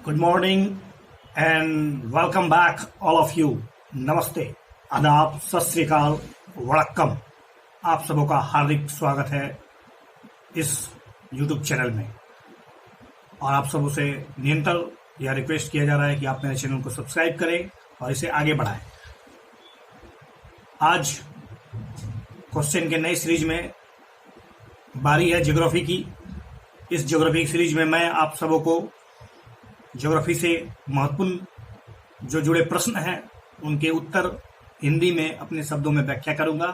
Good morning and welcome back all of you. नमस्ते, आदाब, सत श्री अकाल, वड़क्कम। आप सबों का हार्दिक स्वागत है इस YouTube चैनल में। और आप सबों से निरंतर यह रिक्वेस्ट किया जा रहा है कि आप मेरे चैनल को सब्सक्राइब करें और इसे आगे बढ़ाएं। आज क्वेश्चन के नई सीरीज में बारी है ज्योग्राफी की। इस ज्योग्राफी सीरीज में मैं आप सबों को ज्योग्राफी से महत्वपूर्ण जो जुड़े प्रश्न हैं उनके उत्तर हिंदी में अपने शब्दों में व्याख्या करूंगा।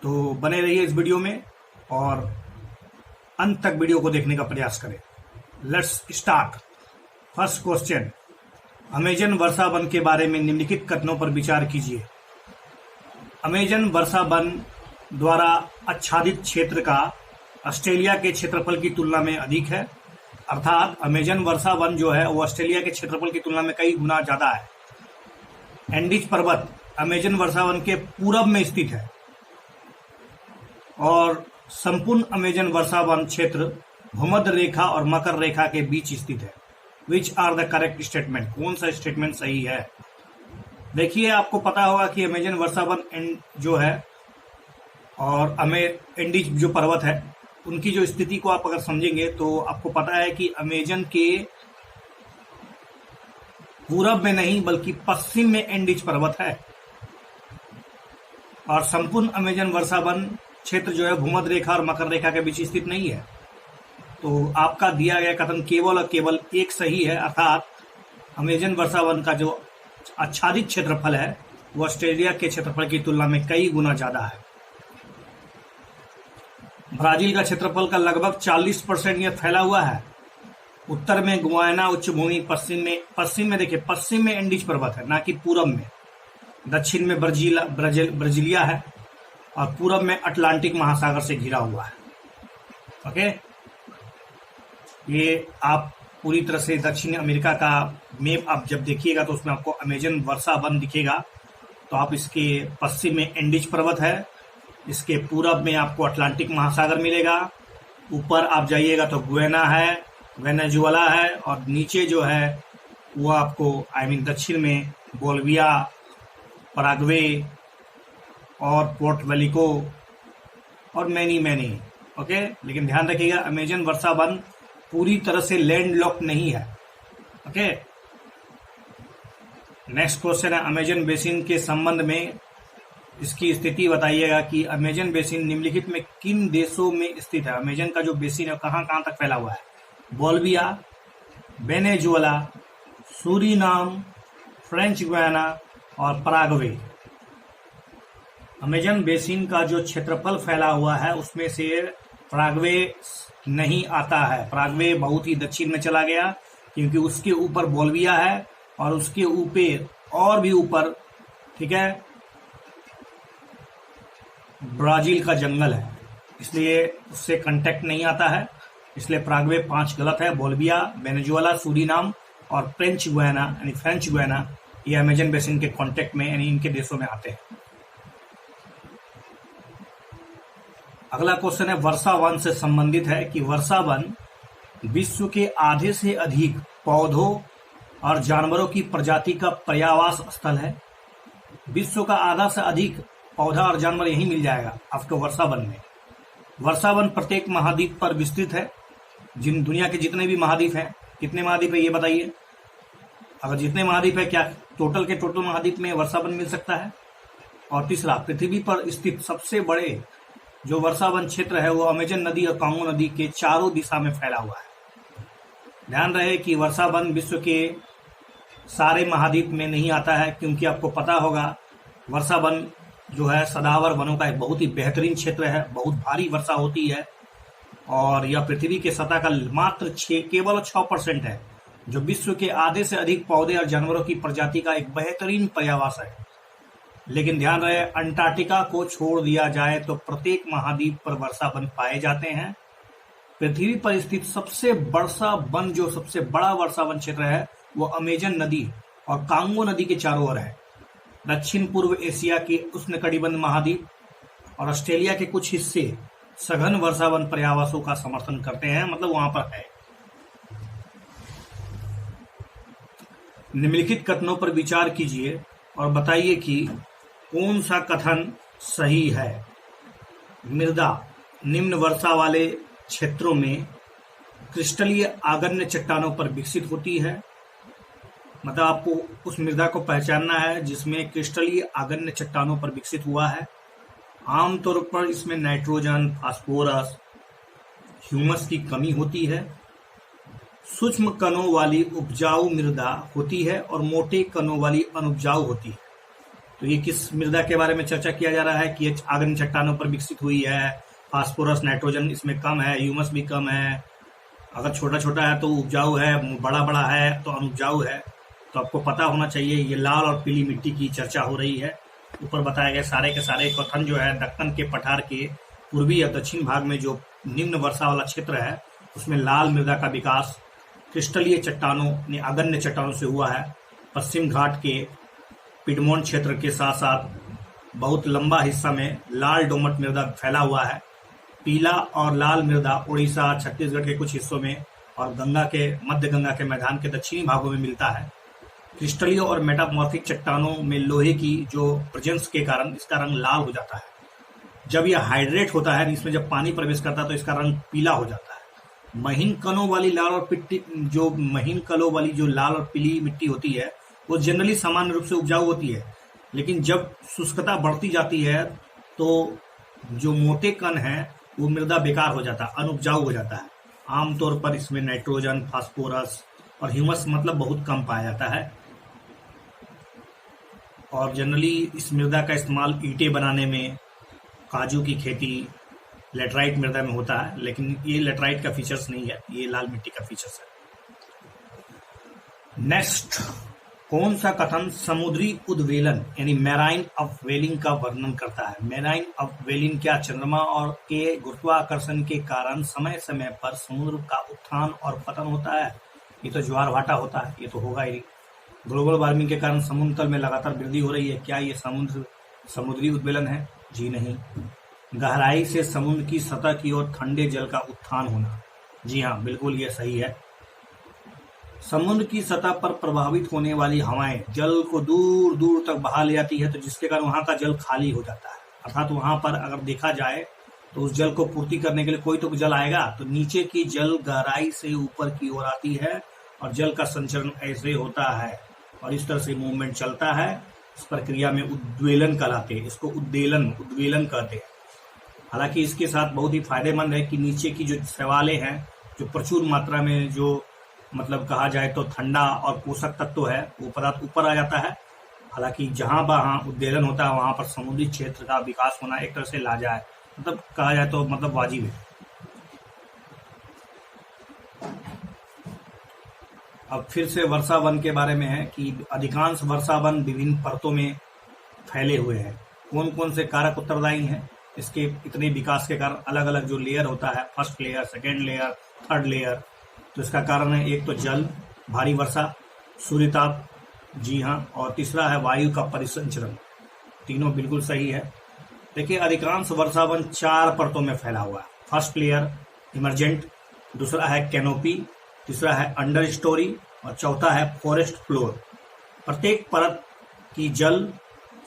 तो बने रहिए इस वीडियो में और अंत तक वीडियो को देखने का प्रयास करें। Let's start. First question, Amazon Varsha one के बारे में निम्नलिखित कथनों पर विचार कीजिए। अमेजन वर्षा वन द्वारा आच्छादित क्षेत्र का ऑस्ट्रेलिया के क्षेत्रफल की तुलना में अधिक है। अर्थात अमेजन वर्षा वन जो है वो ऑस्ट्रेलिया के क्षेत्रफल की तुलना में कई गुना ज्यादा है। एंडीज पर्वत अमेजन वर्षा वन के पूरब में स्थित है और संपूर्ण अमेजन वर्षा वन क्षेत्र भूमध्य रेखा और मकर रेखा के बीच स्थित है। Which are the correct statement? कौन सा स्टेटमेंट सही है? देखिए, आपको पता होगा कि अमेजन वर्षा वन जो है और एंडीज जो पर्वत है उनकी जो स्थिति को आप अगर समझेंगे तो आपको पता है कि अमेजन के पूरब में नहीं बल्कि पश्चिम में एंडीज पर्वत है और संपूर्ण अमेजन वर्षा वन क्षेत्र जो है भूमध्य रेखा और मकर रेखा के बीच स्थित नहीं है। तो आपका दिया गया कथन केवल और केवल एक सही है, अर्थात अमेजन वर्षा वन का जो आच्छादित क्षेत्रफल है वो ऑस्ट्रेलिया के क्षेत्रफल की तुलना में कई गुना ज्यादा है। ब्राजील का क्षेत्रफल का लगभग 40% यह फैला हुआ है। उत्तर में गुयाना उच्च भूमि, पश्चिम में देखिए, पश्चिम में एंडीज पर्वत है ना कि पूरब में। दक्षिण में ब्राजीलिया है और पूरब में अटलांटिक महासागर से घिरा हुआ है। ओके, ये आप पूरी तरह से दक्षिण अमेरिका का मैप आप जब देखिएगा तो उसमें आपको अमेजन वर्षा वन दिखेगा। तो आप इसके पश्चिम में एंडीज पर्वत है, इसके पूरब में आपको अटलांटिक महासागर मिलेगा। ऊपर आप जाइएगा तो गुयाना है, वेनेजुएला है और नीचे जो है वो आपको दक्षिण में बोलिविया, पराग्वे और पोर्ट वेलिको और मैनी। ओके, लेकिन ध्यान रखिएगा अमेजन वर्षा वन पूरी तरह से लैंडलॉक नहीं है। ओके, नेक्स्ट क्वेश्चन है, अमेजन बेसिन के संबंध में इसकी स्थिति बताइएगा कि अमेजन बेसिन निम्नलिखित में किन देशों में स्थित है। अमेजन का जो बेसिन है कहां तक फैला हुआ है? Bolivia, Venezuela, Suriname, French Guiana और पराग्वे। अमेजन बेसिन का जो क्षेत्रफल फैला हुआ है उसमें से पराग्वे नहीं आता है। पराग्वे बहुत ही दक्षिण में चला गया क्योंकि उसके ऊपर बोलिविया है और उसके ऊपर और भी ऊपर, ठीक है, ब्राजील का जंगल है, इसलिए उससे कांटेक्ट नहीं आता है। इसलिए पराग्वे 5 गलत है। बोलिविया, वेनेजुएला, सूरीनाम और फ्रेंच गुयाना ये अमेजन बेसिन के कांटेक्ट में यानी इनके देशों में आते हैं। अगला क्वेश्चन है, वर्षा वन से संबंधित है कि वर्षा वन विश्व के आधे से अधिक पौधों और जानवरों की प्रजाति का पर्यावास स्थल है। विश्व का आधा से अधिक पौधा और जानवर यही मिल जाएगा आपको वर्षा वन में। वर्षा वन प्रत्येक महाद्वीप पर विस्तृत है। जिन दुनिया के जितने भी महाद्वीप हैं, कितने महाद्वीप है ये बताइए? अगर जितने महाद्वीप है, क्या टोटल के टोटल महाद्वीप में वर्षा वन मिल सकता है? और तीसरा, पृथ्वी पर स्थित सबसे बड़े जो वर्षा वन क्षेत्र है वो अमेजन नदी और कांगो नदी के चारों दिशा में फैला हुआ है। ध्यान रहे कि वर्षा वन विश्व के सारे महाद्वीप में नहीं आता है, क्योंकि आपको पता होगा वर्षा वन जो है सदावर वनों का एक बहुत ही बेहतरीन क्षेत्र है। बहुत भारी वर्षा होती है और यह पृथ्वी के सतह का मात्र केवल 6% है, जो विश्व के आधे से अधिक पौधे और जानवरों की प्रजाति का एक बेहतरीन पर्यावास है। लेकिन ध्यान रहे, अंटार्कटिका को छोड़ दिया जाए तो प्रत्येक महाद्वीप पर वर्षा वन पाए जाते हैं। पृथ्वी पर स्थित सबसे बड़ा वर्षा वन क्षेत्र है वो अमेजन नदी और कांगो नदी के चारों ओर है। दक्षिण पूर्व एशिया के उष्णकटिबंध महाद्वीप और ऑस्ट्रेलिया के कुछ हिस्से सघन वर्षावन पर्यावासों का समर्थन करते हैं, मतलब वहां पर है। निम्नलिखित कथनों पर विचार कीजिए और बताइए कि कौन सा कथन सही है। मृदा निम्न वर्षा वाले क्षेत्रों में क्रिस्टलीय आगन्य चट्टानों पर विकसित होती है। मतलब आपको उस मृदा को पहचानना है जिसमें क्रिस्टलीय आगन्य चट्टानों पर विकसित हुआ है। आमतौर पर इसमें नाइट्रोजन, फास्फोरस, ह्यूमस की कमी होती है। सूक्ष्म कणों वाली उपजाऊ मृदा होती है और मोटे कणों वाली अनुपजाऊ होती है। तो ये किस मृदा के बारे में चर्चा किया जा रहा है कि ये आगन्य चट्टानों पर विकसित हुई है। फास्फोरस, नाइट्रोजन इसमें कम है, ह्यूमस भी कम है। अगर छोटा छोटा है तो उपजाऊ है, बड़ा बड़ा है तो अनुपजाऊ है। तो आपको पता होना चाहिए। ये लाल और पीली मिट्टी की चर्चा हो रही है। ऊपर बताए गए सारे के सारे कथन जो है दक्कन के पठार के पूर्वी या दक्षिण भाग में जो निम्न वर्षा वाला क्षेत्र है उसमें लाल मृदा का विकास क्रिस्टलीय चट्टानों आगन्य चट्टानों से हुआ है। पश्चिम घाट के पिडमोंट क्षेत्र के साथ साथ बहुत लंबा हिस्सा में लाल डोमट मृदा फैला हुआ है। पीला और लाल मृदा उड़ीसा, छत्तीसगढ़ के कुछ हिस्सों में और मध्य गंगा के मैदान के दक्षिणी भागों में मिलता है। क्रिस्टलीय और मेटामॉर्फिक चट्टानों में लोहे की जो प्रेजेंस के कारण इसका रंग लाल हो जाता है। जब यह हाइड्रेट होता है, इसमें जब पानी प्रवेश करता है तो इसका रंग पीला हो जाता है। महीन कणों वाली लाल और पीली मिट्टी होती है वो जनरली सामान्य रूप से उपजाऊ होती है, लेकिन जब शुष्कता बढ़ती जाती है तो जो मोटे कण हैं वो मृदा बेकार हो जाता है, अनुपजाऊ हो जाता है। आमतौर पर इसमें नाइट्रोजन, फास्फोरस और ह्यूमस मतलब बहुत कम पाया जाता है। और जनरली इस मृदा का इस्तेमाल ईंटें बनाने में, काजू की खेती लेटराइट मृदा में होता है, लेकिन ये लेटराइट का फीचर्स नहीं है, ये लाल मिट्टी का फीचर्स है। नेक्स्ट, कौन सा कथन समुद्री उद्वेलन यानी मैराइन अपवेलिंग का वर्णन करता है। मैराइन अपवेलिंग क्या चंद्रमा और के गुरुत्वाकर्षण के कारण समय समय पर समुद्र का उत्थान और पतन होता है। ये तो ज्वार भाटा होता है, ये तो होगा ही। ग्लोबल वार्मिंग के कारण समुद्र तल में लगातार वृद्धि हो रही है। क्या ये समुद्री उद्वेलन है? जी नहीं। गहराई से समुद्र की सतह की ओर ठंडे जल का उत्थान होना, जी हाँ, बिल्कुल ये सही है। समुद्र की सतह पर प्रभावित होने वाली हवाएं जल को दूर दूर तक बहा ले जाती है, तो जिसके कारण वहां का जल खाली हो जाता है। अर्थात वहां पर अगर देखा जाए तो उस जल को पूर्ति करने के लिए कोई तो जल आएगा, तो नीचे की जल गहराई से ऊपर की ओर आती है और जल का संचरण ऐसे होता है और इस तरह से मूवमेंट चलता है। इस प्रक्रिया में उद्वेलन कहलाते हैं, इसको उद्वेलन कहते हैं। हालांकि इसके साथ बहुत ही फायदेमंद है कि नीचे की जो शैवालें हैं, जो प्रचुर मात्रा में जो मतलब कहा जाए तो ठंडा और पोषक तत्व है, वो पदार्थ ऊपर आ जाता है। हालांकि जहां वहां उद्वेलन होता है वहां पर समुद्री क्षेत्र का विकास होना एक तरह से लाजाए, मतलब कहा जाए तो मतलब वाजिब है। अब फिर से वर्षा वन के बारे में है कि अधिकांश वर्षा वन विभिन्न परतों में फैले हुए हैं। कौन कौन से कारक उत्तरदायी हैं इसके इतने विकास के कारण? अलग अलग जो लेयर होता है, first layer, second layer, third layer, तो इसका कारण है एक तो जल, भारी वर्षा, सूर्यताप, जी हाँ, और तीसरा है वायु का परिसंचरण। तीनों बिल्कुल सही है। देखिए, अधिकांश वर्षा वन 4 परतों में फैला हुआ है। फर्स्ट लेयर इमरजेंट, दूसरा है कैनोपी, तीसरा है अंडर स्टोरी और चौथा है फॉरेस्ट फ्लोर। प्रत्येक परत की जल,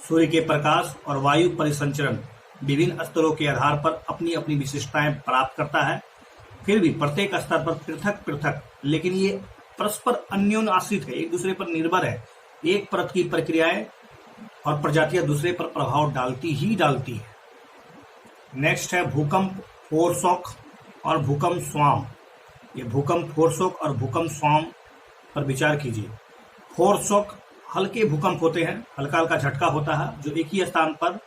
सूर्य के प्रकाश और वायु परिसंचरण विभिन्न स्तरों के आधार पर अपनी अपनी विशिष्टताएं प्राप्त करता है। फिर भी प्रत्येक स्तर पर पृथक पृथक, लेकिन ये परस्पर अन्योन्य आश्रित है, एक दूसरे पर निर्भर है। एक परत की प्रक्रियाएं और प्रजातियां दूसरे पर प्रभाव डालती है। नेक्स्ट है भूकंप फोरशॉक और भूकंप स्वाम। ये भूकंप फोरशॉक और भूकंप स्वाम पर विचार कीजिए। फोरशॉक हल्के भूकंप होते हैं, हल्का हल्का झटका होता है जो एक ही स्थान पर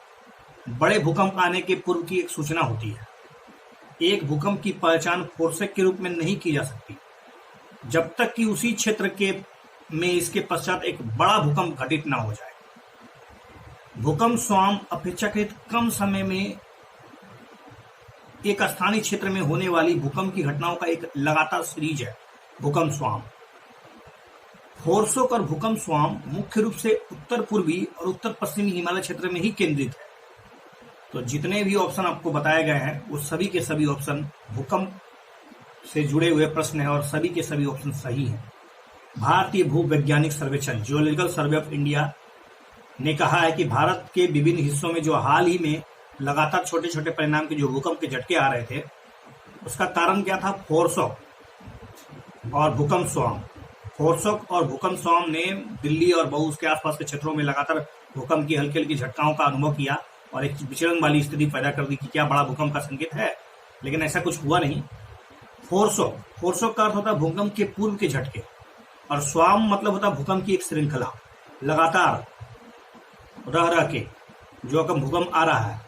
बड़े भूकंप आने के पूर्व की एक सूचना होती है। एक भूकंप की पहचान फोरशॉक के रूप में नहीं की जा सकती जब तक कि उसी क्षेत्र में इसके पश्चात एक बड़ा भूकंप घटित न हो जाए। भूकंप स्वाम अपेक्षाकृत कम समय में एक स्थानीय क्षेत्र में होने वाली भूकंप की घटनाओं का एक लगातार सीरीज है। भूकंप स्वाम, फोरशॉक और भूकंप स्वाम मुख्य रूप से उत्तर पूर्वी और उत्तर पश्चिमी हिमालय क्षेत्र में ही केंद्रित है। तो जितने भी ऑप्शन आपको बताए गए हैं वो सभी के सभी ऑप्शन भूकंप से जुड़े हुए प्रश्न हैं और सभी के सभी ऑप्शन सही हैं। भारतीय भूवैज्ञानिक सर्वेक्षण जियोलॉजिकल सर्वे ऑफ इंडिया ने कहा है कि भारत के विभिन्न हिस्सों में जो हाल ही में लगातार छोटे छोटे परिणाम के जो भूकंप के झटके आ रहे थे, उसका कारण क्या था? फोरशॉक और भूकंप स्वाम। फोरशॉक और भूकंप स्वाम ने दिल्ली और बहु उसके आसपास के क्षेत्रों में लगातार भूकंप की हल्की हल्की झटकाओं का अनुभव किया और एक विचलन वाली स्थिति पैदा कर दी कि क्या बड़ा भूकंप का संकेत है, लेकिन ऐसा कुछ हुआ नहीं। फोरशॉक का अर्थ होता है भूकंप के पूर्व के झटके, और स्वाम मतलब होता है भूकंप की एक श्रृंखला, लगातार रह रह के जो भूकंप आ रहा है।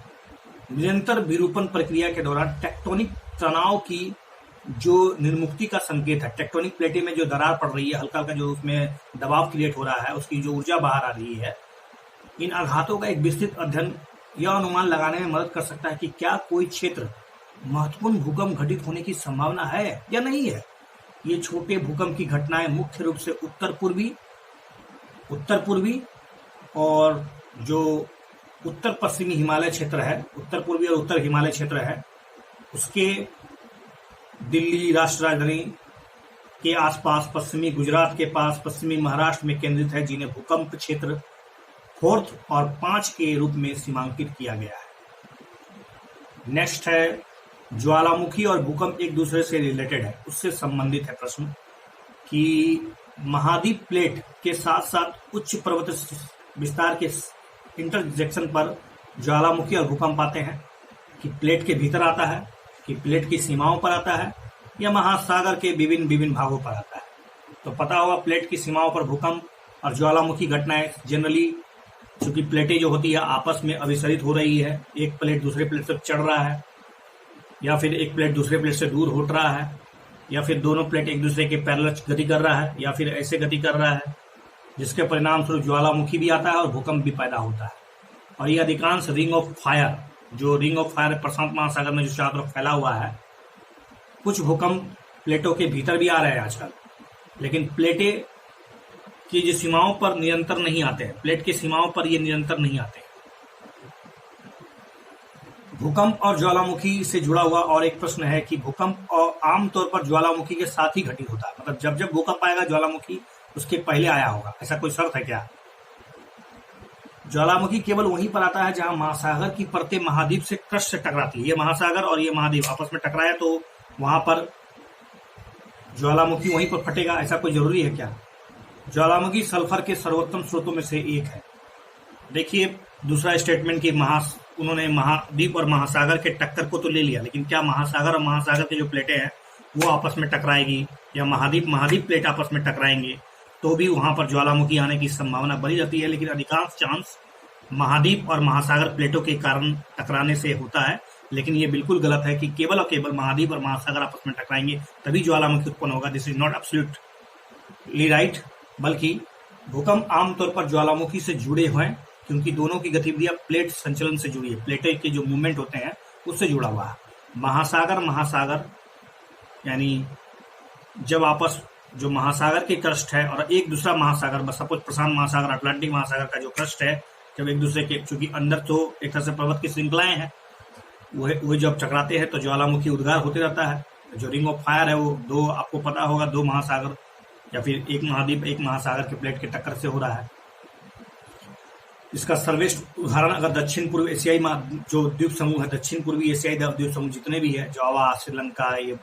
निरंतर विरूपण प्रक्रिया के दौरान टेक्टोनिक तनाव की जो निर्मुक्ति का संकेत है, टेक्टोनिक प्लेटें में जो दरार पड़ रही है, हल्का हल्का जो उसमें दबाव क्रिएट हो रहा है, उसकी जो ऊर्जा बाहर आ रही है, इन आघातों का एक विस्तृत अध्ययन यह अनुमान लगाने में मदद कर सकता है कि क्या कोई क्षेत्र महत्वपूर्ण भूकंप घटित होने की संभावना है या नहीं है। ये छोटे भूकंप की घटनाएं मुख्य रूप से उत्तर पूर्वी और जो उत्तर पश्चिमी हिमालय क्षेत्र है, उत्तर पूर्वी और उत्तर हिमालय क्षेत्र है, उसके दिल्ली राष्ट्र राजधानी के आसपास, पश्चिमी गुजरात के पास, पश्चिमी महाराष्ट्र में केंद्रित है, जिन्हें भूकंप क्षेत्र 4 और 5 के रूप में सीमांकित किया गया है। नेक्स्ट है ज्वालामुखी और भूकंप एक दूसरे से रिलेटेड है, उससे संबंधित है प्रश्न कि महाद्वीप प्लेट के साथ साथ उच्च पर्वत विस्तार के इंटरजेक्शन पर ज्वालामुखी और भूकंप आते हैं, कि प्लेट के भीतर आता है, कि प्लेट की सीमाओं पर आता है, या महासागर के विभिन्न भागों पर आता है। तो पता होगा प्लेट की सीमाओं पर भूकंप और ज्वालामुखी घटनाएं जनरली, चूंकि प्लेटें जो होती है आपस में अभिसरित हो रही है, एक प्लेट दूसरे प्लेट से चढ़ रहा है, या फिर एक प्लेट दूसरे प्लेट से दूर हट रहा है, या फिर दोनों प्लेट एक दूसरे के पैरेलल गति कर रहा है, या फिर ऐसे गति कर रहा है, जिसके परिणाम स्वरूप ज्वालामुखी भी आता है और भूकंप भी पैदा होता है। और ये अधिकांश रिंग ऑफ फायर, जो रिंग ऑफ फायर प्रशांत महासागर में जो चारों तरफ फैला हुआ है, कुछ भूकंप प्लेटों के भीतर भी आ रहे हैं आजकल, लेकिन प्लेटें की जो सीमाओं पर निरंतर नहीं आते हैं, प्लेट की सीमाओं पर ये निरंतर नहीं आते। भूकंप और ज्वालामुखी से जुड़ा हुआ और एक प्रश्न है कि भूकंप और आमतौर पर ज्वालामुखी के साथ ही घटित होता है, मतलब जब जब भूकंप आएगा ज्वालामुखी उसके पहले आया होगा, ऐसा कोई शर्त है क्या? ज्वालामुखी केवल वहीं पर आता है जहां महासागर की परतें महाद्वीप से क्रस्ट से टकराती है। ये महासागर और ये महाद्वीप आपस में टकराया तो वहां पर ज्वालामुखी वहीं पर फटेगा, ऐसा कोई जरूरी है क्या? ज्वालामुखी सल्फर के सर्वोत्तम स्रोतों में से एक है। देखिए दूसरा स्टेटमेंट की उन्होंने महाद्वीप और महासागर के टक्कर को तो ले लिया, लेकिन क्या महासागर और महासागर के जो प्लेटें हैं वो आपस में टकराएगी, या महाद्वीप प्लेट आपस में टकराएंगे तो भी वहां पर ज्वालामुखी आने की संभावना बनी रहती है। लेकिन अधिकांश चांस महाद्वीप और महासागर प्लेटों के कारण टकराने से होता है, लेकिन ये बिल्कुल गलत है कि केवल और केवल महाद्वीप और महासागर आपस में टकराएंगे तभी ज्वालामुखी उत्पन्न होगा। This is not absolutely right, बल्कि भूकंप आमतौर पर ज्वालामुखी से जुड़े हुए हैं, क्योंकि दोनों की गतिविधियां प्लेट संचलन से जुड़ी है, प्लेटें के जो मूवमेंट होते हैं उससे जुड़ा हुआ है। महासागर यानी जब आपस जो महासागर के क्रस्ट है और एक दूसरा महासागर, सपोज प्रशांत महासागर, अटलांटिक महासागर का जो क्रस्ट है, जब एक दूसरे के, चूंकि अंदर तो एक तरह से पर्वत की श्रृंखलाएं हैं, वो जब टकराते हैं तो ज्वालामुखी उद्गार होते रहता है। जो रिंग ऑफ फायर है वो दो, आपको पता होगा, दो महासागर या फिर एक महाद्वीप एक महासागर के प्लेट के टक्कर से हो रहा है। इसका सर्वश्रेष्ठ उदाहरण अगर दक्षिण पूर्व एशियाई जो द्वीप समूह है, दक्षिण पूर्वी एशियाई द्वीप समूह जितने भी है, जावा, श्रीलंका, ये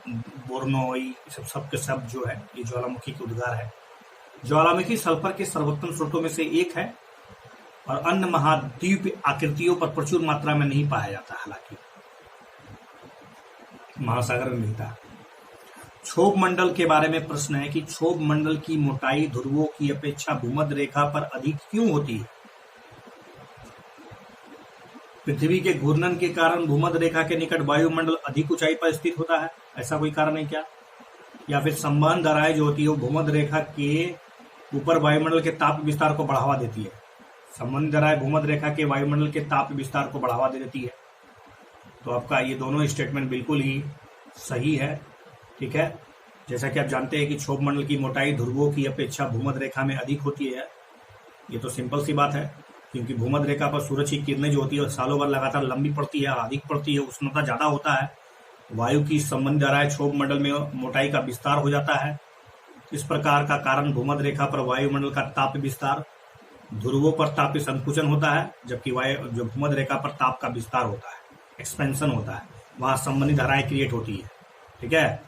बोर्नो, ये सब के सब जो है ये ज्वालामुखी के उद्गार है। ज्वालामुखी सल्फर के सर्वोत्तम स्रोतों में से एक है और अन्य महाद्वीप आकृतियों पर प्रचुर मात्रा में नहीं पाया जाता, हालांकि महासागर में मिलता है। क्षोभ मंडल के बारे में प्रश्न है कि क्षोभ मंडल की मोटाई ध्रुवों की अपेक्षा भूमध्य रेखा पर अधिक क्यों होती है? पृथ्वी के घूर्णन के कारण भूमध्य रेखा के निकट वायुमंडल अधिक ऊंचाई पर स्थित होता है, ऐसा कोई कारण है क्या? या फिर संवहन धाराएं जो होती है वो भूमध्य रेखा के ऊपर वायुमंडल के ताप विस्तार को बढ़ावा देती है। संवहन धाराएं भूमध्य रेखा के वायुमंडल के ताप विस्तार को बढ़ावा दे देती है। तो आपका ये दोनों स्टेटमेंट बिल्कुल ही सही है, ठीक है। जैसा कि आप जानते हैं कि क्षोभ मंडल की मोटाई ध्रुवों की अपेक्षा भूमध्य रेखा में अधिक होती है। ये तो सिंपल सी बात है, क्योंकि भूमध्य रेखा पर सूरज की किरणें जो होती है सालों भर लगातार लंबी पड़ती है, अधिक पड़ती है, उष्णता ज्यादा होता है, वायु की संबंध धाराएं क्षोभ मंडल में मोटाई का विस्तार हो जाता है, इस प्रकार का कारण भूमध्य रेखा पर वायुमंडल का ताप विस्तार, ध्रुवों पर तापीय संकुचन होता है, जबकि जो भूमध्य रेखा पर ताप का विस्तार होता है, एक्सपेंशन होता है, वहां संबंधी धाराएं क्रिएट होती है। ठीक है।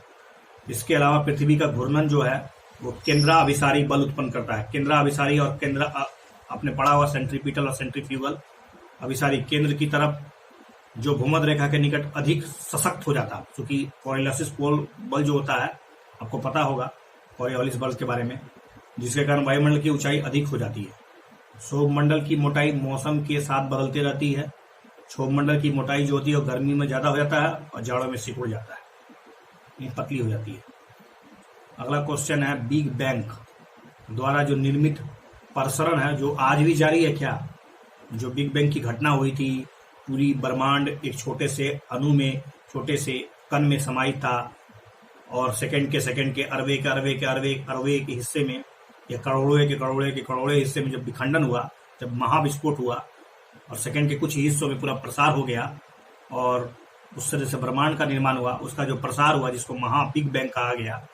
इसके अलावा पृथ्वी का घूर्णन जो है वो केंद्राभिसारी बल उत्पन्न करता है। केंद्राभिसारी और आपने पढ़ा हुआ सेंट्रीपिटल और सेंट्रीफ्यूगल। अभिसारी केंद्र की तरफ जो भूमध्य रेखा के निकट अधिक सशक्त हो जाता है, क्योंकि कोरियोलिस बल जो होता है आपको पता होगा कोरियोलिस बल के बारे में, जिसके कारण वायुमंडल की ऊंचाई अधिक हो जाती है। क्षोभमंडल की मोटाई मौसम के साथ बदलती रहती है। क्षोभमंडल की मोटाई जो होती है वो गर्मी में ज्यादा हो जाता है और जाड़ों में सिकुड़ जाता है, ये पतली हो जाती है। अगला क्वेश्चन है बिग बैंग द्वारा जो निर्मित प्रसरण है जो आज भी जारी है क्या? जो बिग बैंग की घटना हुई थी, पूरी ब्रह्मांड एक छोटे से अणु में, छोटे से कण में समाहित था और सेकंड के अरबे के हिस्से में या करोड़ों हिस्से में जब विखंडन हुआ, जब महाविस्फोट हुआ और सेकंड के कुछ ही हिस्सों में पूरा प्रसार हो गया और उस तरह से ब्रह्मांड का निर्माण हुआ, उसका जो प्रसार हुआ जिसको महा बिग बैंग कहा गया।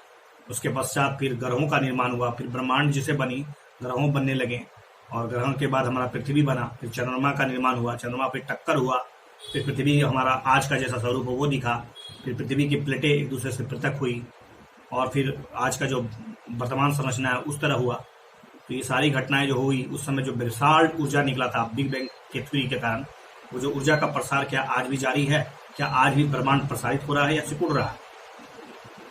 उसके पश्चात फिर ग्रहों का निर्माण हुआ, फिर ब्रह्मांड जिसे बनी, ग्रहों बनने लगे और ग्रहों के बाद हमारा पृथ्वी बना, फिर चंद्रमा का निर्माण हुआ, चंद्रमा पे टक्कर हुआ, फिर पृथ्वी हमारा आज का जैसा स्वरूप हो वो दिखा, फिर पृथ्वी की प्लेटें एक दूसरे से पृथक हुई और फिर आज का जो वर्तमान संरचना है उस तरह हुआ। तो ये सारी घटनाएं जो हुई उस समय जो विशाल ऊर्जा निकला था बिग बैंग के थ्योरी के कारण, वो जो ऊर्जा का प्रसार क्या आज भी जारी है? क्या आज भी ब्रह्मांड प्रसारित हो रहा है या सिकुड़ रहा है?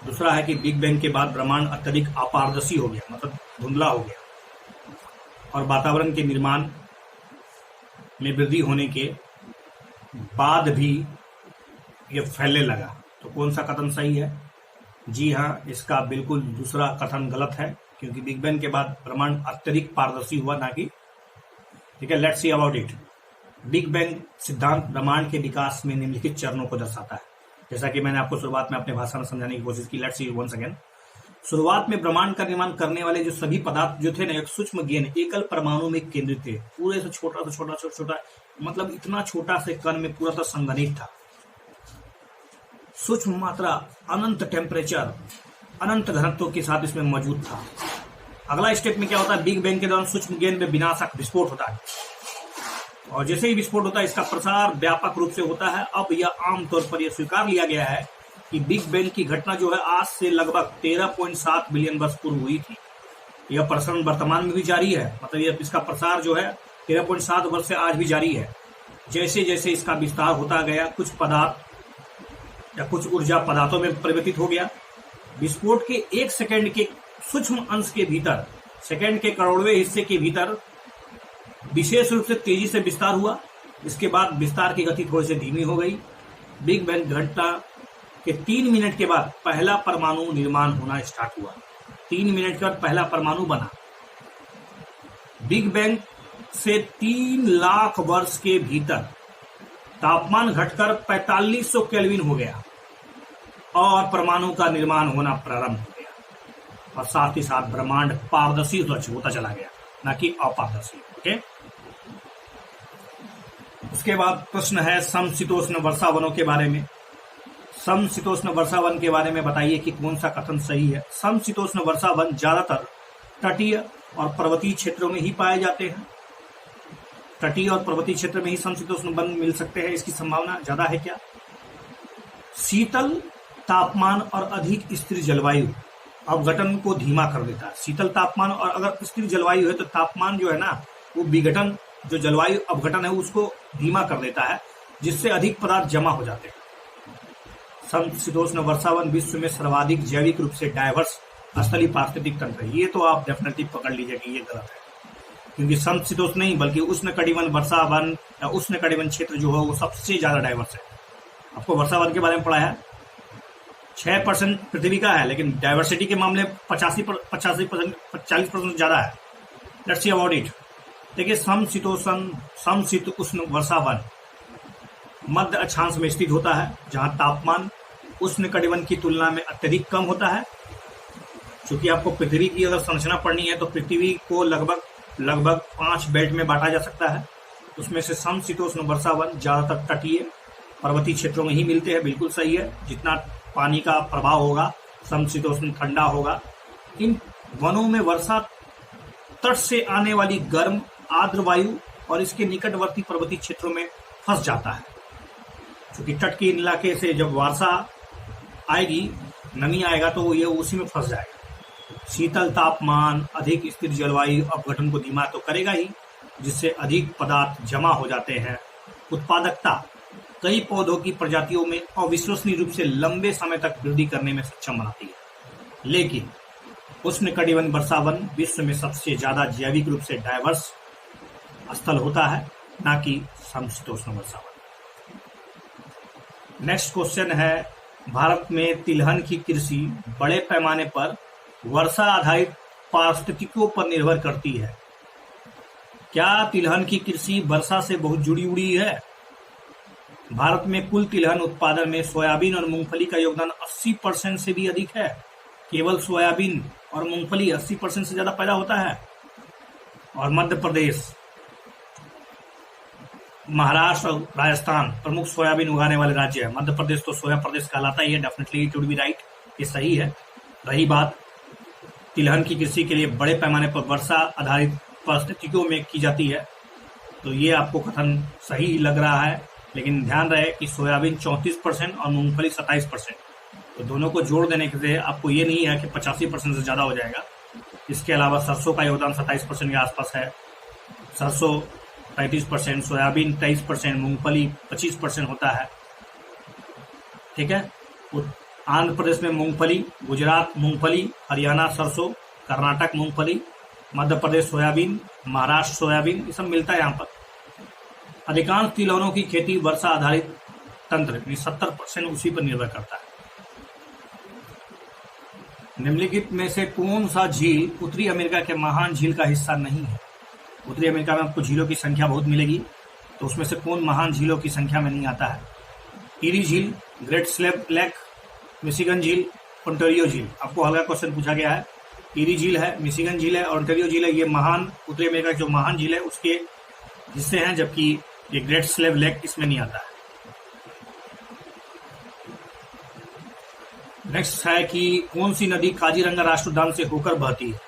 दूसरा है कि बिग बैंग के बाद ब्रह्मांड अत्यधिक अपारदर्शी हो गया, मतलब धुंधला हो गया और वातावरण के निर्माण में वृद्धि होने के बाद भी ये फैलने लगा। तो कौन सा कथन सही है? जी हाँ, इसका बिल्कुल दूसरा कथन गलत है, क्योंकि बिग बैंग के बाद ब्रह्मांड अत्यधिक पारदर्शी हुआ, ना कि। ठीक है, let's see about it. Big bang सिद्धांत ब्रह्मांड के विकास में निम्नलिखित चरणों को दर्शाता है, जैसा कि मैंने आपको शुरुआत में अपने भाषा में समझाने की कोशिश की। Let's see once again. शुरुआत में ब्रह्मांड का निर्माण करने वाले जो सभी पदार्थ जो थे ना, एक सूक्ष्म गेंद एकल परमाणु में केंद्रित थे। पूरे से छोटा मतलब इतना छोटा से कण में पूरा था संघनित था। सूक्ष्म मात्रा, अनंत टेम्परेचर, अनंत घनत्व के साथ इसमें मौजूद था। अगला स्टेप में क्या होता है? बिग बैंग के दौरान सूक्ष्म गेंद में विनाशक विस्फोट होता है और जैसे ही विस्फोट होता है इसका प्रसार व्यापक रूप से होता है। अब यह आमतौर पर यह स्वीकार लिया गया है कि बिग बैंग की घटना जो है आज से लगभग 13.7 बिलियन वर्ष पूर्व हुई थी। यह प्रसारण वर्तमान में भी जारी है, मतलब इसका प्रसार जो है 13.7 वर्ष से आज भी जारी है। जैसे जैसे इसका विस्तार होता गया, कुछ पदार्थ या कुछ ऊर्जा पदार्थों में परिवर्तित हो गया। विस्फोट के 1 सेकंड के सूक्ष्म अंश के भीतर, सेकंड के करोड़वें हिस्से के भीतर विशेष रूप से तेजी से विस्तार हुआ। इसके बाद विस्तार की गति थोड़ी सी धीमी हो गई। बिग बैंग घटना के 3 मिनट के बाद पहला परमाणु निर्माण होना स्टार्ट हुआ। 3 मिनट के बाद पहला परमाणु बना। बिग बैंग से 3 लाख वर्ष के भीतर तापमान घटकर 4500 केल्विन हो गया और परमाणु का निर्माण होना प्रारंभ हो गया और साथ ही साथ ब्रह्मांड पारदर्शी होता चला गया, ना कि अपारदर्शी। ओके। उसके बाद प्रश्न है समशीतोष्ण वर्षा वनों के बारे में। समशीतोष्ण वर्षा वन के बारे में बताइए कि कौन सा कथन सही है। समशीतोष्ण वर्षा वन ज्यादातर तटीय और पर्वतीय क्षेत्रों में ही पाए जाते हैं। तटीय और पर्वतीय क्षेत्र में ही समशीतोष्ण वन मिल सकते हैं, इसकी संभावना ज्यादा है क्या? शीतल तापमान और अधिक स्थिर जलवायु अवघटन को धीमा कर देता है। शीतल तापमान और अगर स्थिर जलवायु है तो तापमान जो है ना वो विघटन, जो जलवायु अवघटन है उसको धीमा कर देता है, जिससे अधिक पदार्थ जमा हो जाते हैं। समशीतोष्ण वर्षावन विश्व में सर्वाधिक जैविक रूप से डायवर्स स्थलीय पारिस्थितिक तंत्र है। ये तो आप डेफिनेटली पकड़ लीजिए कि ये गलत है, क्योंकि समशीतोष्ण नहीं बल्कि उष्ण कटिबंध वर्षावन या उष्ण कटिबंध क्षेत्र जो है वो सबसे ज्यादा डायवर्स है। आपको वर्षावन के बारे में पढ़ा है, 6% पृथ्वी का है, लेकिन डायवर्सिटी के मामले 40% ज्यादा है। Let's see about it. देखिए, समशीत उष्ण वर्षावन मध्य अक्षांश में स्थित होता है, जहां तापमान उष्ण कटिबंध की तुलना में अत्यधिक कम होता है। क्योंकि आपको पृथ्वी की अगर संरचना पढ़नी है तो पृथ्वी को लगभग 5 बेल्ट में बांटा जा सकता है। उसमें से समशीतोष्ण वर्षावन ज्यादातर तटीय पर्वतीय क्षेत्रों में ही मिलते हैं। बिल्कुल सही है। जितना पानी का प्रभाव होगा समशीतोष्ण ठंडा होगा। इन वनों में वर्षा तट से आने वाली गर्म आर्द्र वायु और इसके निकटवर्ती पर्वतीय क्षेत्रों में फंस जाता है, क्योंकि तट के इलाके से जब वर्षा आएगी, नमी आएगा तो ये उसी में फंस जाएगा। शीतल तापमान अधिक स्थिर जलवायु अपघटन को धीमा तो करेगा ही, जिससे अधिक पदार्थ जमा हो जाते हैं। उत्पादकता कई पौधों की प्रजातियों में अविश्वसनीय रूप से लंबे समय तक वृद्धि करने में सक्षम बनाती है, लेकिन उष्णकटिबंधीय वर्षा वन विश्व में सबसे ज्यादा जैविक रूप से डायवर्स स्थल होता है, न कि समशीतोष्ण वर्षा वन। नेक्स्ट क्वेश्चन है, भारत में तिलहन की कृषि बड़े पैमाने पर वर्षा आधारित पारिस्थितिकों पर निर्भर करती है। क्या तिलहन की कृषि वर्षा से बहुत जुड़ी हुई है? भारत में कुल तिलहन उत्पादन में सोयाबीन और मूंगफली का योगदान 80% से भी अधिक है। केवल सोयाबीन और मूंगफली 80% से ज्यादा पैदा होता है। और मध्य प्रदेश, महाराष्ट्र और राजस्थान प्रमुख सोयाबीन उगाने वाले राज्य है। मध्य प्रदेश तो सोया प्रदेश कहलाता ही है, definitely it would be right, ये सही है। रही बात तिलहन की कृषि के लिए बड़े पैमाने पर वर्षा आधारित परिस्थितियों में की जाती है, तो ये आपको कथन सही लग रहा है, लेकिन ध्यान रहे कि सोयाबीन 34% और मूंगफली 27%, तो दोनों को जोड़ देने से आपको ये नहीं है कि 85% से ज्यादा हो जाएगा। इसके अलावा सरसों का योगदान 27% के आसपास है। सरसों 35%, सोयाबीन 23%, मूंगफली 25% होता है। ठीक है। आंध्र प्रदेश में मूंगफली, गुजरात मूंगफली, हरियाणा सरसों, कर्नाटक मूंगफली, मध्य प्रदेश सोयाबीन, महाराष्ट्र सोयाबीन, ये सब मिलता है यहाँ पर। अधिकांश तिलहनों की खेती वर्षा आधारित तंत्र 70% उसी पर निर्भर करता है। निम्नलिखित में से कौन सा झील उत्तरी अमेरिका के महान झील का हिस्सा नहीं है? उत्तरी अमेरिका में आपको झीलों की संख्या बहुत मिलेगी, तो उसमें से कौन महान झीलों की संख्या में नहीं आता है? ईरी झील, ग्रेट स्लेव लेक, मिशिगन झील, ओंटारियो झील। आपको हल्का क्वेश्चन पूछा गया है। ईरी झील है, मिशिगन झील है, ओंटारियो झील है। ये महान उत्तरी अमेरिका जो महान झील है उसके हिस्से हैं, जबकि ये ग्रेट स्लेव लेक इसमें नहीं आता है। नेक्स्ट है कि कौन सी नदी काजीरंगा राष्ट्रीय उद्यान से होकर बहती है?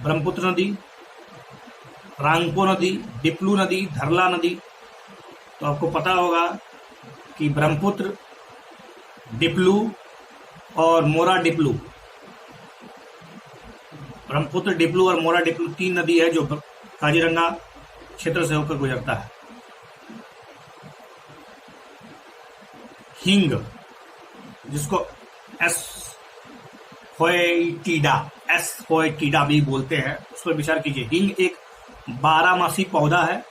ब्रह्मपुत्र नदी, रांगपो नदी, डिप्लू नदी, धरला नदी। तो आपको पता होगा कि ब्रह्मपुत्र, डिप्लू और मोरा डिप्लू, ब्रह्मपुत्र, डिप्लू और मोरा डिप्लू 3 नदी है जो काजीरंगा क्षेत्र से होकर गुजरता है। हिंग, जिसको एस्फोएटिडा भी बोलते हैं, उस पर विचार कीजिए। हिंग एक 12मासी पौधा है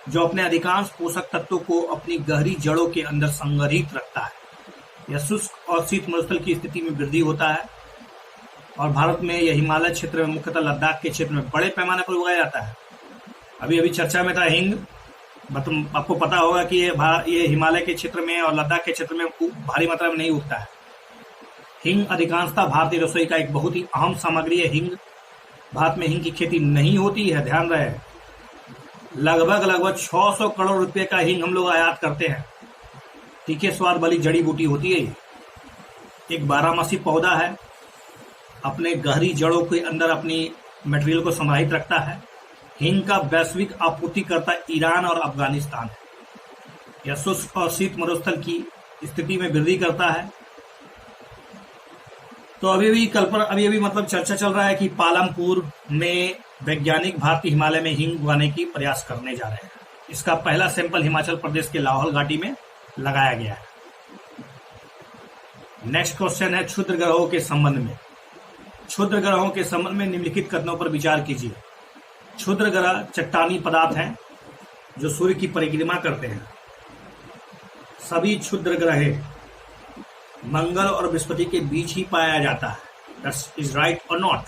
जो अपने अधिकांश पोषक तत्वों को अपनी गहरी जड़ों के अंदर संग्रहित रखता है। यह शुष्क और शीत मरुस्थल की स्थिति में वृद्धि होता है और भारत में यह हिमालय क्षेत्र में, मुख्यतः लद्दाख के क्षेत्र में बड़े पैमाने पर उगाया जाता है। अभी चर्चा में था हिंग। आपको पता होगा कि ये हिमालय के क्षेत्र में और लद्दाख के क्षेत्र में भारी मात्रा में नहीं उगता है। हिंग अधिकांशतः भारतीय रसोई का एक बहुत ही अहम सामग्री है। हिंग, भारत में हिंग की खेती नहीं होती है, ध्यान रहे। लगभग 600 करोड़ रुपए का हिंग हम लोग आयात करते हैं। तीखे स्वाद वाली जड़ी बूटी होती है। एक 12मासी पौधा है, अपने गहरी जड़ों के अंदर अपनी मटेरियल को समाहित रखता है। हिंग का वैश्विक आपूर्तिकर्ता ईरान और अफगानिस्तान है। यह शुष्क और शीत मरुस्थल की स्थिति में वृद्धि करता है। तो अभी मतलब चर्चा चल रहा है कि पालमपुर में वैज्ञानिक भारतीय हिमालय में हिंग उगाने की प्रयास करने जा रहे हैं। इसका पहला सैंपल हिमाचल प्रदेश के लाहौल घाटी में लगाया गया है। नेक्स्ट क्वेश्चन है क्षुद्र ग्रहों के संबंध में। क्षुद्र ग्रहों के संबंध में निम्नलिखित कथनों पर विचार कीजिए। क्षुद्र ग्रह चट्टानी पदार्थ हैं जो सूर्य की परिक्रमा करते हैं। सभी क्षुद्र ग्रह मंगल और बृहस्पति के बीच ही पाया जाता है। दैट इज राइट और नॉट?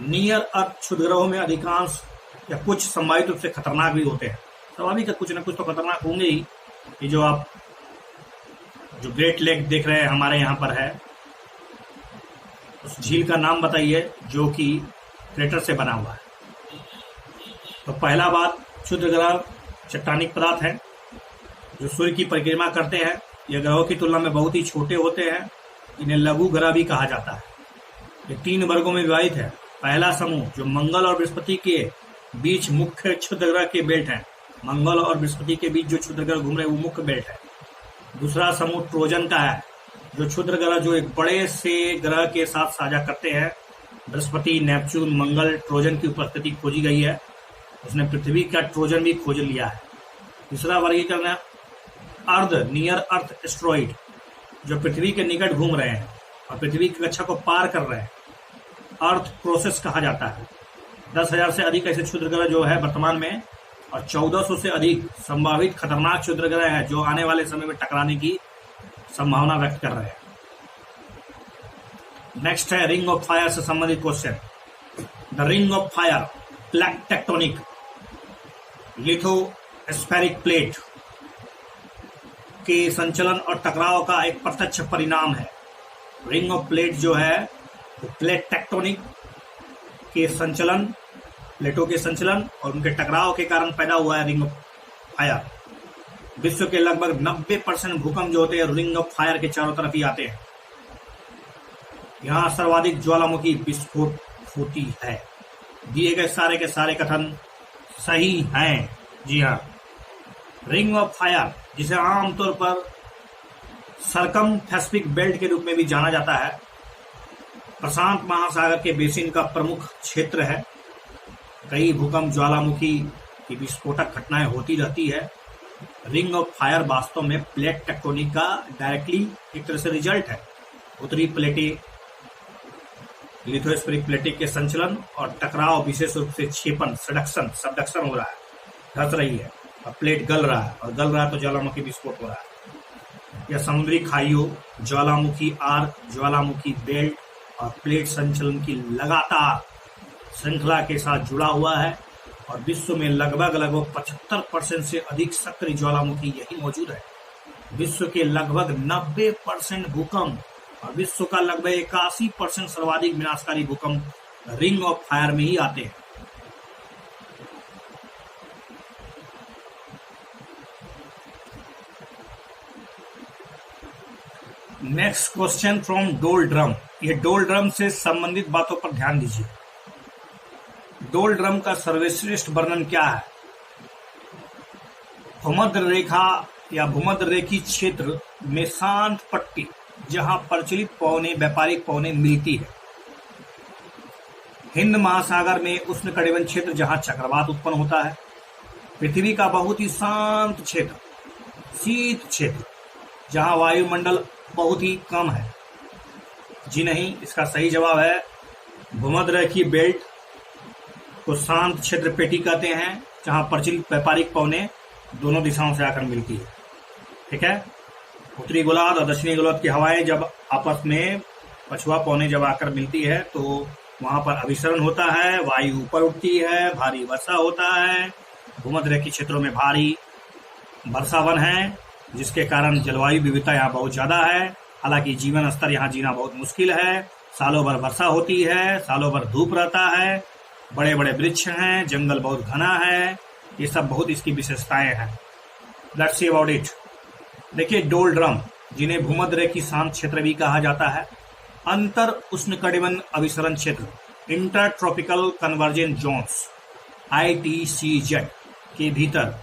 नियर अर्थ क्षुद्र ग्रहों में अधिकांश या कुछ संभावित रूप से खतरनाक भी होते हैं। स्वाभाविक है, कुछ न कुछ तो खतरनाक होंगे ही। ये जो आप ग्रेट लेक देख रहे हैं हमारे यहाँ पर है, उस झील का नाम बताइए जो कि क्रेटर से बना हुआ है। तो पहला बात, क्षुद्र ग्रह चट्टानिक पदार्थ है जो सूर्य की परिक्रमा करते हैं। यह ग्रहों की तुलना में बहुत ही छोटे होते हैं। इन्हें लघु ग्रह भी कहा जाता है। ये 3 वर्गों में विभाजित है। पहला समूह जो मंगल और बृहस्पति के बीच मुख्य क्षुद्र ग्रह के बेल्ट हैं, मंगल और बृहस्पति के बीच जो क्षुद्र ग्रह घूम रहे हैं वो मुख्य बेल्ट है। दूसरा समूह ट्रोजन का है, जो क्षुद्र ग्रह जो एक बड़े से ग्रह के साथ साझा करते हैं, बृहस्पति, नेपच्यून, मंगल, ट्रोजन की उपस्थिति खोजी गई है। उसने पृथ्वी का ट्रोजन भी खोज लिया है। तीसरा वर्गीकरण है अर्ध नियर अर्थ एस्ट्रॉइड, जो पृथ्वी के निकट घूम रहे हैं और पृथ्वी की कक्षा को पार कर रहे हैं, अर्थ प्रोसेस कहा जाता है। 10,000 से अधिक ऐसे क्षुद्र ग्रह जो है वर्तमान में, और 1400 से अधिक संभावित खतरनाक क्षुद्र ग्रह हैं जो आने वाले समय में टकराने की संभावना व्यक्त कर रहे हैं। नेक्स्ट है रिंग ऑफ फायर से संबंधित question. The ring of fire plate tectonic lithospheric plate के संचलन और टकराव का एक प्रत्यक्ष परिणाम है। रिंग ऑफ प्लेट जो है प्लेट टेक्टोनिक के संचलन, प्लेटों के संचलन और उनके टकराव के कारण पैदा हुआ है रिंग ऑफ फायर। विश्व के लगभग 90% भूकंप जो होते हैं रिंग ऑफ फायर के चारों तरफ ही आते हैं। यहाँ सर्वाधिक ज्वालामुखी विस्फोट होती है। दिए गए सारे के सारे कथन सही हैं। जी हाँ, रिंग ऑफ फायर जिसे आमतौर पर सर्कमफेस्टिक बेल्ट के रूप में भी जाना जाता है, प्रशांत महासागर के बेसिन का प्रमुख क्षेत्र है। कई भूकंप, ज्वालामुखी की विस्फोटक घटनाएं होती रहती है। रिंग ऑफ फायर वास्तव में प्लेट टेक्टोनिक का डायरेक्टली एक तरह से रिजल्ट है। उत्तरी प्लेटें लिथोस्फेरिक प्लेटें के संचलन और टकराव, विशेष रूप से क्षेपण, सबडक्शन हो रहा है, धस रही है और प्लेट गल रहा है, और गल रहा है तो ज्वालामुखी विस्फोट हो रहा है। यह समुद्री खाइयों, ज्वालामुखी आर्क, ज्वालामुखी बेल्ट और प्लेट संचलन की लगातार श्रृंखला के साथ जुड़ा हुआ है, और विश्व में लगभग 75% से अधिक सक्रिय ज्वालामुखी यही मौजूद है। विश्व के लगभग 90% भूकंप और विश्व का लगभग 81% सर्वाधिक विनाशकारी भूकंप रिंग ऑफ फायर में ही आते हैं। नेक्स्ट क्वेश्चन फ्रॉम डोल ड्रम। ये डोल ड्रम से संबंधित बातों पर ध्यान दीजिए। डोल ड्रम का सर्वश्रेष्ठ वर्णन क्या है? भूमध्य रेखा या भूमध्य रेखी क्षेत्र में शांत पट्टी जहां प्रचलित पवनें, व्यापारिक पवनें मिलती है। हिंद महासागर में उष्णकटिबंध क्षेत्र जहां चक्रवात उत्पन्न होता है। पृथ्वी का बहुत ही शांत क्षेत्र, शीत क्षेत्र जहां वायुमंडल बहुत ही कम है। जी नहीं, इसका सही जवाब है भूमध्य रेखीय बेल्ट को शांत क्षेत्र पेटी कहते हैं, जहां प्रचलित व्यापारिक पवनें दोनों दिशाओं से आकर मिलती है। ठीक है, उत्तरी गोलार्ध और दक्षिणी गोलार्ध की हवाएं जब आपस में पछुआ पवनें जब आकर मिलती है तो वहां पर अभिसरण होता है, वायु ऊपर उठती है, भारी वर्षा होता है। भूमध्य रेखीय क्षेत्रों में भारी वर्षावन है, जिसके कारण जलवायु विविधता यहाँ बहुत ज्यादा है। हालांकि जीवन स्तर यहाँ जीना बहुत मुश्किल है। सालों भर वर्षा होती है, सालों भर धूप रहता है, बड़े बड़े वृक्ष हैं, जंगल बहुत घना है। ये सब बहुत इसकी विशेषताएं हैं। Let's see about it. देखिए, डोल ड्रम, जिन्हें भूमध्य रेखीय शांत क्षेत्र भी कहा जाता है, अंतर उष्णकटिबंध अभिसरण क्षेत्र, inter tropical convergence zones ITCZ के भीतर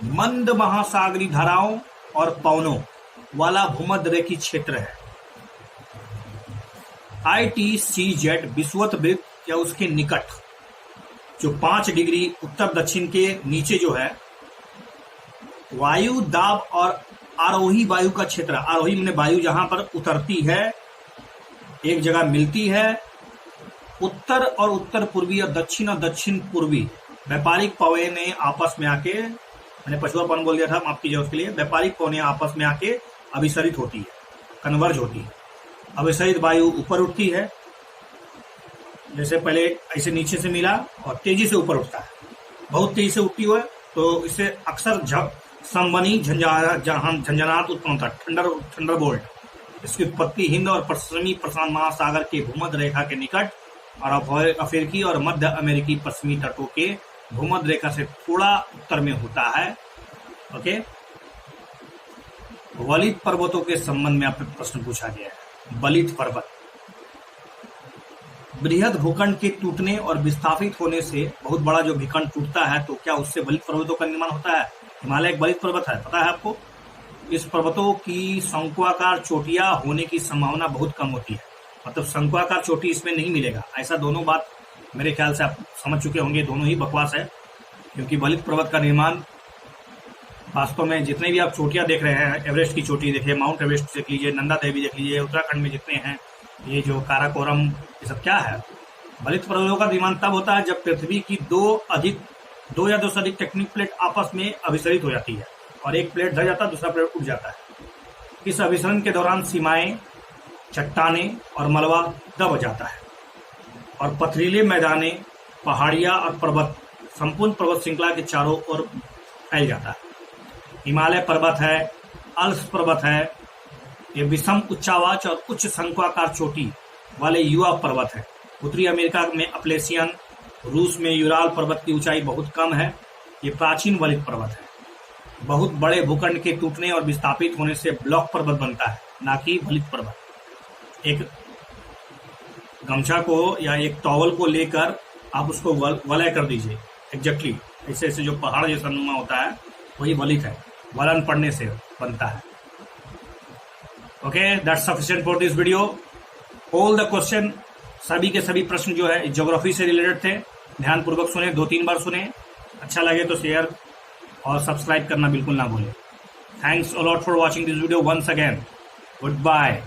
मंद महासागरीय धाराओं और पवनों वाला भूमध्य रेखीय क्षेत्र है। ITCZ विषुवत वृत्त या उसके निकट जो 5 डिग्री उत्तर दक्षिण के नीचे जो है, वायु दाब और आरोही वायु का क्षेत्र। आरोही माने वायु जहां पर उतरती है, एक जगह मिलती है। उत्तर और उत्तर पूर्वी और दक्षिण पूर्वी व्यापारिक पवनें आपस में आके, मैंने पछुआपन बोल दिया था, माफ कीजिए उसके लिए, व्यापारिक पवनें आपस में आके अभिसरित होती है, कन्वर्ज होती है। अभिसरित वायु ऊपर उठती है, जैसे पहले ऐसे नीचे से मिला और तेजी से ऊपर उठता है, बहुत तेजी से उठती हुई, तो इससे अक्सर संवनी झंझनाहट उत्पन्न होता है, थंडर बोल्ट। इसकी उत्पत्ति हिंद और पश्चिमी प्रशांत महासागर के भूमध्य रेखा के निकट और अफ्रीकी और मध्य अमेरिकी पश्चिमी तटों के भूमध्य रेखा से थोड़ा उत्तर में होता है। ओके, वलित पर्वतों के संबंध में आपसे प्रश्न पूछा गया है। वलित पर्वत बृहद भूखंड के टूटने और विस्थापित होने से बहुत बड़ा जो भूखंड टूटता है तो क्या उससे बलित पर्वतों का निर्माण होता है? हिमालय एक बलित पर्वत है, पता है आपको? इस पर्वतों की शंक्वाकार चोटियां होने की संभावना बहुत कम होती है, मतलब शंक्वाकार चोटी इसमें नहीं मिलेगा। ऐसा दोनों बात मेरे ख्याल से आप समझ चुके होंगे, दोनों ही बकवास है, क्योंकि बलित पर्वत का निर्माण वास्तव में जितने भी आप चोटियां देख रहे हैं, एवरेस्ट की चोटी देखिए, माउंट एवरेस्ट देख लीजिए, नंदा देवी देख लीजिए, उत्तराखंड में जितने हैं, ये जो काराकोरम, ये सब क्या है? बलित पर्वतों का निर्माण तब होता है जब पृथ्वी की दो या दो से अधिक टेक्टोनिक प्लेट आपस में अभिसरित हो जाती है और एक प्लेट ढह जाता है, दूसरा प्लेट उठ जाता है। इस अभिसरण के दौरान सीमाएं, चट्टानें और मलबा दब जाता है और पथरीले मैदाने, पहाड़ियां और पर्वत संपूर्ण पर्वत श्रृंखला के चारों ओर फैल जाता है। हिमालय पर्वत है, अल्प्स पर्वत है, ये विषम उच्चावाच और उच्च शंक्वाकार चोटी वाले युवा पर्वत है। उत्तरी अमेरिका में अपलेशियन, रूस में यूराल पर्वत की ऊंचाई बहुत कम है। ये प्राचीन बलित पर्वत है। बहुत बड़े भूखंड के टूटने और विस्थापित होने से ब्लॉक पर्वत बनता है, ना कि बलित पर्वत। एक गमछा को या एक टॉवल को लेकर आप उसको वलय कर दीजिए, एग्जैक्टली ऐसे ऐसे जो पहाड़ जैसा नुमा होता है वही बलित है, वलन पड़ने से बनता है। Okay, that's sufficient for this video. All the question, सभी के सभी प्रश्न जो है ज्योग्राफी से रिलेटेड थे। ध्यानपूर्वक सुने, 2-3 बार सुने। अच्छा लगे तो शेयर और सब्सक्राइब करना बिल्कुल ना भूलें। Thanks a lot for watching this video once again. Good bye.